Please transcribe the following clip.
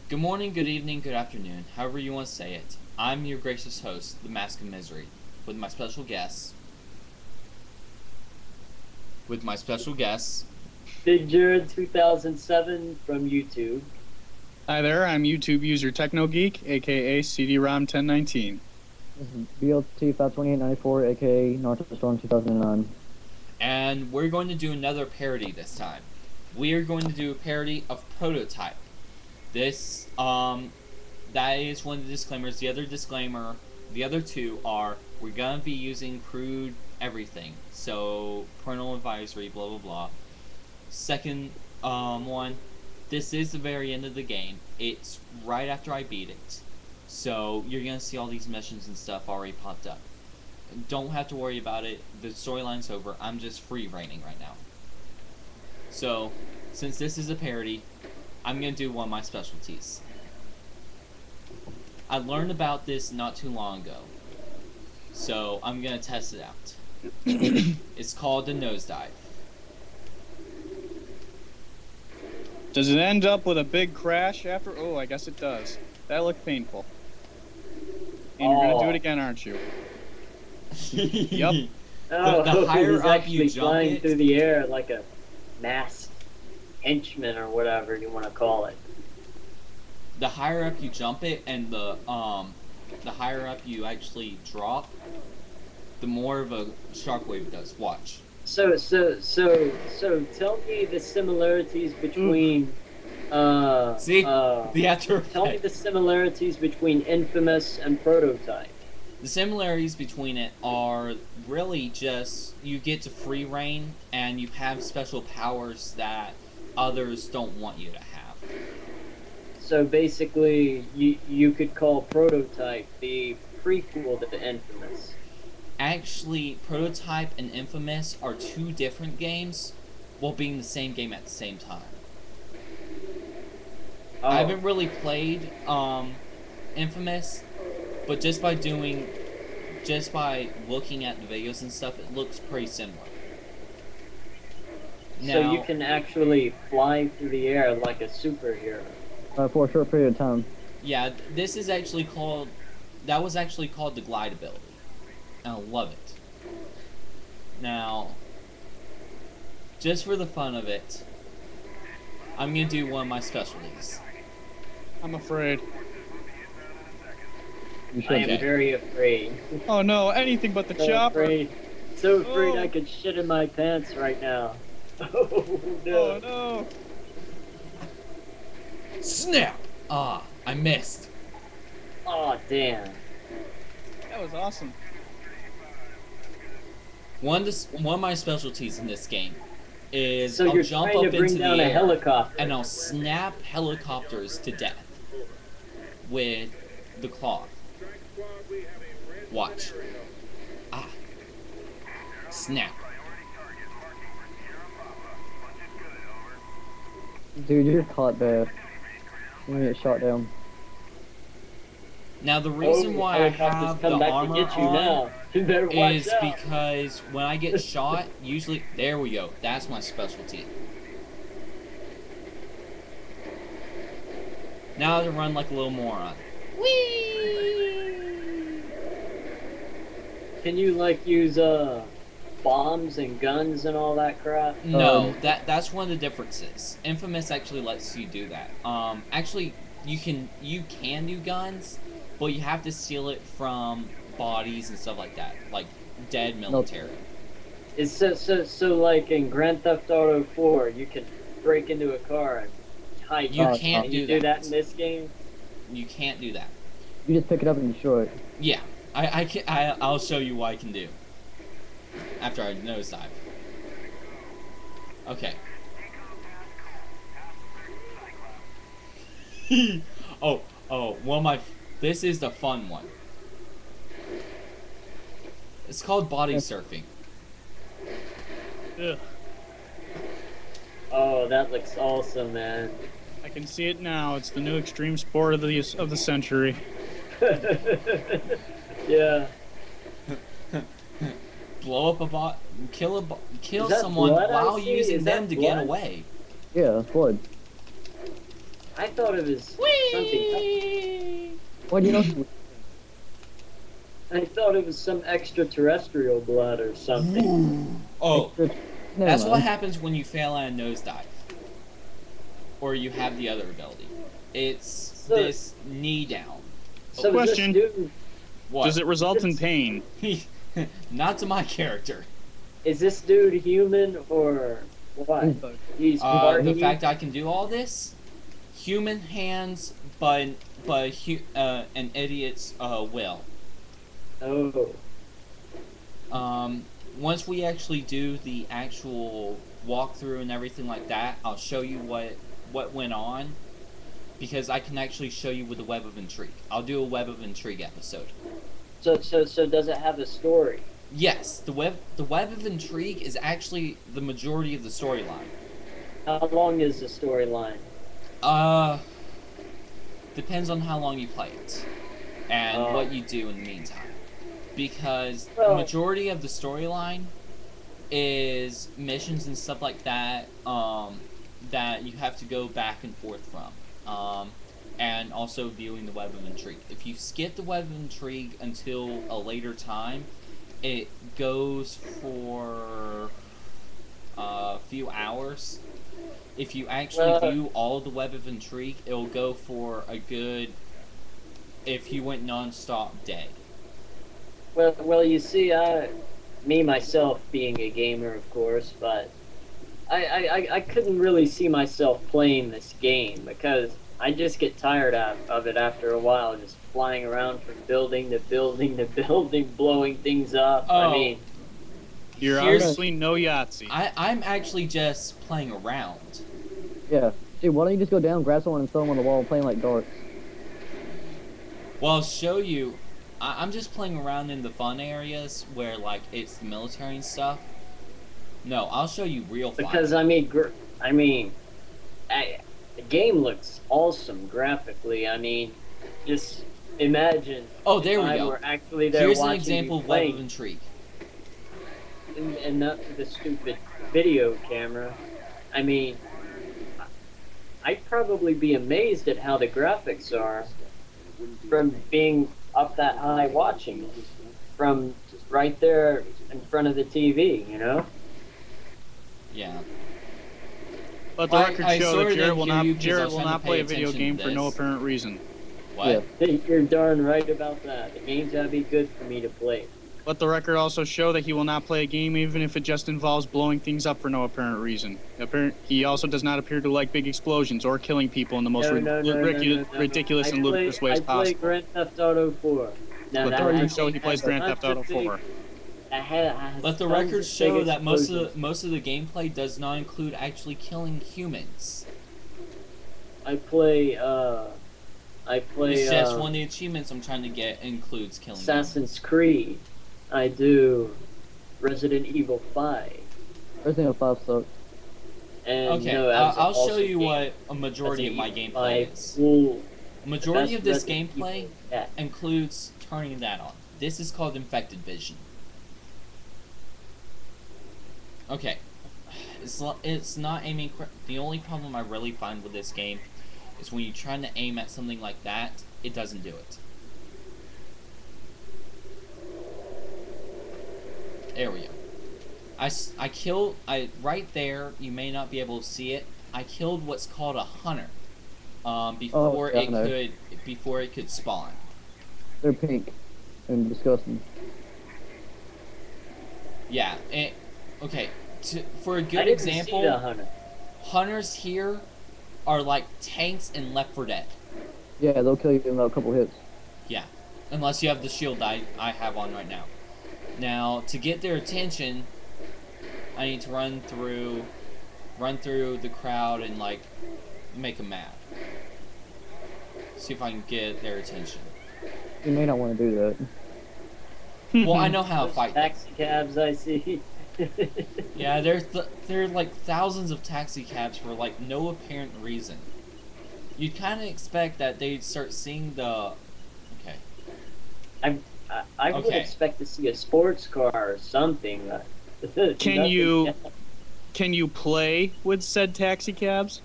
Good morning, good evening, good afternoon, however you want to say it. I'm your gracious host, the Mask of Misery, with my special guests. Big Jared 2007 from YouTube. Hi there, I'm YouTube user TechnoGeek, aka CD-ROM 1019. This is BLT 52894, aka Naruto Storm 2009. And we're going to do another parody this time. We are going to do a parody of Prototype. This, that is one of the disclaimers. The other two are, we're gonna be using crude everything. So, parental advisory, blah blah blah. Second, one, this is the very end of the game. It's right after I beat it. So, you're gonna see all these missions and stuff already popped up. Don't have to worry about it. The storyline's over. I'm just free reigning right now. So, since this is a parody, I'm going to do one of my specialties. I learned about this not too long ago, so I'm going to test it out. It's called the nosedive. Does it end up with a big crash after? Oh, I guess it does. That looked painful. And you're going to do it again, aren't you? Yep. Oh, The higher he's up actually you jump flying it, through the air like a masked henchman or whatever you want to call it. the higher up you jump it, and the higher up you actually drop, the more of a shockwave it does. Watch. So tell me the similarities between See? The after tell me effect. the similarities between Infamous and Prototype. The similarities between it are really just you get to free reign and you have special powers that others don't want you to have. So basically, you could call Prototype the prequel to Infamous. Actually, Prototype and Infamous are two different games while being the same game at the same time. Oh. I haven't really played Infamous, but just by looking at the videos and stuff, it looks pretty similar. So Now, you can actually fly through the air like a superhero. For a short period of time. yeah, this is actually called, that was actually called the glide ability. And I love it. Now, just for the fun of it, I'm going to do one of my specialties. I'm afraid. You I should. am very afraid. Oh no, anything but the chopper. So afraid Oh. I could shit in my pants right now. Oh no. Oh no. Snap! Ah, I missed. Oh damn. That was awesome. One of my specialties in this game is So I'll you're jump trying up to bring into the down a air helicopter. and I'll snap helicopters to death with the claw. Watch. Ah. Snap. Dude, you're caught there. You're gonna get shot down. Now the reason why I helicopters have come the back armor to get you on now. You better watch is out. because when I get shot, usually, there we go, that's my specialty. Now to run like a little moron. Whee! Can you like use bombs and guns and all that crap? No, that's one of the differences. Infamous actually lets you do that. Actually, you can do guns, but you have to steal it from bodies and stuff like that, like dead military. It's so like in Grand Theft Auto 4, you can break into a car and hide. You bombs. can't Can do you do that. that in this game? You can't do that. You just pick it up and destroy it. Yeah, I'll show you what I can do after I nosedive. Okay. This is the fun one. It's called body surfing. Ugh. Oh, that looks awesome, man. I can see it now. It's the new extreme sport of the century. Yeah. Blow up a bot, kill Is that someone blood I while see? using Is that them to get blood? away. Yeah, that's blood. I thought it was something. Whee! What do you know? I thought it was some extraterrestrial blood or something. Oh, Never that's what mind. happens when you fail at a nosedive. Or you have the other ability. It's So- this knee down. So Question. is this dude? What? Does it result in pain? Not to my character. Is this dude human or what? He's The party? fact I can do all this, human hands, but an idiot's will. Oh, Once we actually do the actual walkthrough and everything like that, I'll show you what went on, because I can actually show you with the Web of Intrigue. I'll do a Web of Intrigue episode. so does it have a story? Yes, the Web of Intrigue is actually the majority of the storyline. How long is the storyline? Depends on how long you play it and Oh. what you do in the meantime. Because the Well- majority of the storyline is missions and stuff like that, that you have to go back and forth from. And also viewing the Web of Intrigue. If you skip the Web of Intrigue until a later time, it goes for a few hours. If you actually view all of the Web of Intrigue, it'll go for a good, if you went non-stop, day. Well, you see, me myself being a gamer, of course, but I couldn't really see myself playing this game because I just get tired of it after a while, just flying around from building to building to building, blowing things up. Oh. I mean, You're Here's- obviously no Yahtzee. I'm actually just playing around. Yeah. Dude, why don't you just go down, grab someone, and throw them on the wall, playing like darts? Well, I'll show you. I'm just playing around in the fun areas where, like, it's the military and stuff. No, I'll show you real fun. because I mean, the game looks awesome graphically. I mean, just imagine. Oh, there if we I go. were actually there Here's an watching example you of Web of playing, Intrigue. and not the stupid video camera. I mean, I'd probably be amazed at how the graphics are from being up that high watching it, from right there in front of the TV, you know? Yeah. Let the I record show sorta that Jarrett didn't will hear not you 'cause I Jarrett was will trying to not pay play a video attention game to for no this. apparent reason. What? Yeah. You're darn right about that. The game's gotta be good for me to play. Let the record also show that he will not play a game even if it just involves blowing things up for no apparent reason. He also does not appear to like big explosions or killing people in the most ridiculous and ludicrous ways I play possible. Grand Theft Auto 4. Now, Let that the record has- show he plays has Grand tons Theft Auto of big- 4. Let the tons record of show big that most explosions. of the gameplay does not include actually killing humans. I play It's just one of the achievements I'm trying to get includes killing Assassin's Creed. I do Resident Evil 5. Resident Evil 5 sucks. And humans. Okay, you know, that's I'll also show you game. what a majority of my Resident gameplay Evil is. 5 Cool. Majority of this Resident gameplay Evil. Yeah. includes turning that on. This is called infected vision. Okay, it's not aiming. The only problem I really find with this game is when you're trying to aim at something like that, it doesn't do it. There we go. I killed. Right there. You may not be able to see it. I killed what's called a hunter. Before yeah, I it know. could spawn. They're pink and disgusting. Yeah. Okay. For a I good didn't example, see the hunter. hunters here are like tanks in Left 4 Dead. Yeah, they'll kill you in about a couple hits. Yeah. Unless you have the shield I have on right now. Now, to get their attention, I need to run through the crowd and like make them mad. See if I can get their attention. You may not want to do that. Well, I know how to Those fight them. taxi cabs I see. Yeah, there are like thousands of taxi cabs for like no apparent reason. You'd kind of expect that they'd start seeing the. Okay. I would Okay. expect to see a sports car or something. Can Nothing- you- Can you play with said taxi cabs?